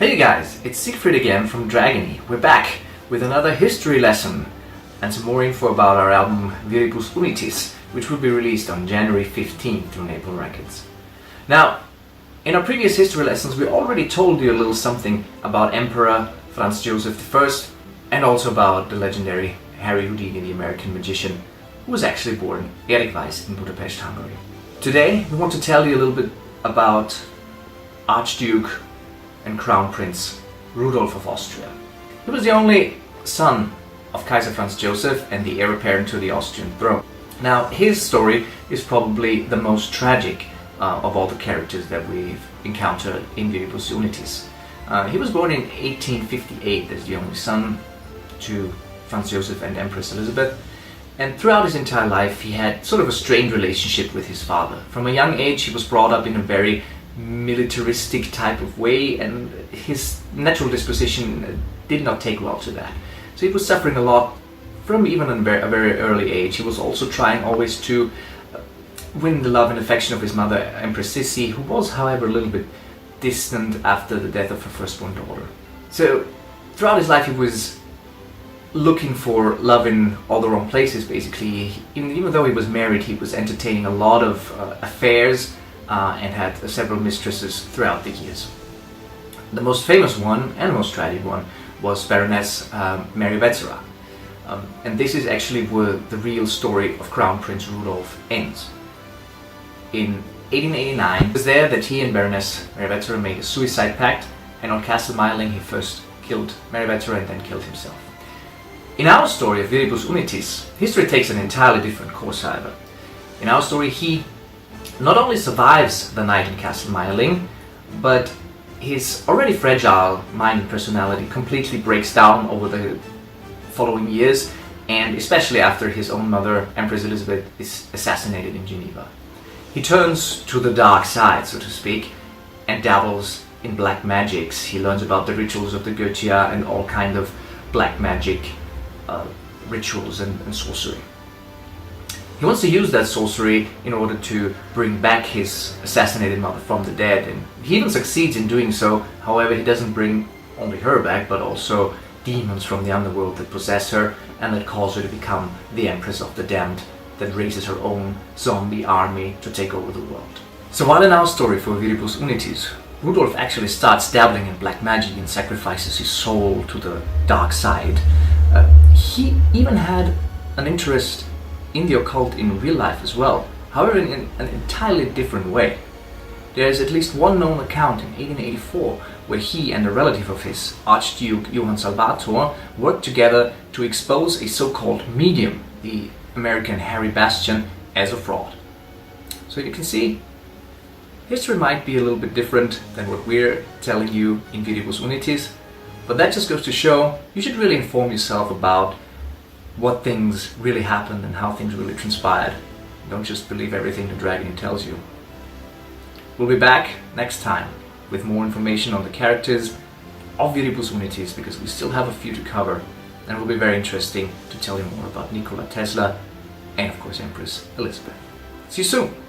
Hey guys, it's Siegfried again from Dragony. We're back with another history lesson and some more info about our album Viribus Unitis, which will be released on January 15th through Napalm Records. Now, in our previous history lessons we already told you a little something about Emperor Franz Joseph I and also about the legendary Harry Houdini, the American magician, who was actually born Erich Weiss in Budapest, Hungary. Today we want to tell you a little bit about Archduke and Crown Prince Rudolf of Austria. He was the only son of Kaiser Franz Joseph and the heir apparent to the Austrian throne. Now, his story is probably the most tragic of all the characters that we've encountered in Viribus Unitis. He was born in 1858 as the only son to Franz Joseph and Empress Elizabeth, and throughout his entire life he had sort of a strained relationship with his father. From a young age he was brought up in a very militaristic type of way, and his natural disposition did not take well to that. So he was suffering a lot from even a very early age. He was also trying always to win the love and affection of his mother, Empress Sissi, who was however a little bit distant after the death of her firstborn daughter. So throughout his life he was looking for love in all the wrong places basically. Even though he was married, he was entertaining a lot of affairs and had several mistresses throughout the years. The most famous one and most tragic one was Baroness Mary Wetzera. And this is actually where the real story of Crown Prince Rudolf ends. In 1889, it was there that he and Baroness Mary Wetzera made a suicide pact, and on Castle Meiling he first killed Mary Wetzera and then killed himself. In our story of Viribus Unitis, history takes an entirely different course, however. In our story he not only survives the night in Castle Meiling, but his already fragile mind and personality completely breaks down over the following years, and especially after his own mother, Empress Elizabeth, is assassinated in Geneva. He turns to the dark side, so to speak, and dabbles in black magics. He learns about the rituals of the Goetia and all kind of black magic rituals and sorcery. He wants to use that sorcery in order to bring back his assassinated mother from the dead, and he even succeeds in doing so. However, he doesn't bring only her back, but also demons from the underworld that possess her and that cause her to become the Empress of the Damned, that raises her own zombie army to take over the world. So while in our story for Viribus Unitis, Rudolf actually starts dabbling in black magic and sacrifices his soul to the dark side, he even had an interest in the occult in real life as well, however in an entirely different way. There is at least one known account in 1884 where he and a relative of his, Archduke Johann Salvator, worked together to expose a so-called medium, the American Harry Bastian, as a fraud. So you can see, history might be a little bit different than what we're telling you in Viribus Unitis, but that just goes to show you should really inform yourself about what things really happened and how things really transpired. Don't just believe everything the Dragony tells you. We'll be back next time with more information on the characters of Viribus Unitis, because we still have a few to cover, and it will be very interesting to tell you more about Nikola Tesla and of course Empress Elizabeth. See you soon!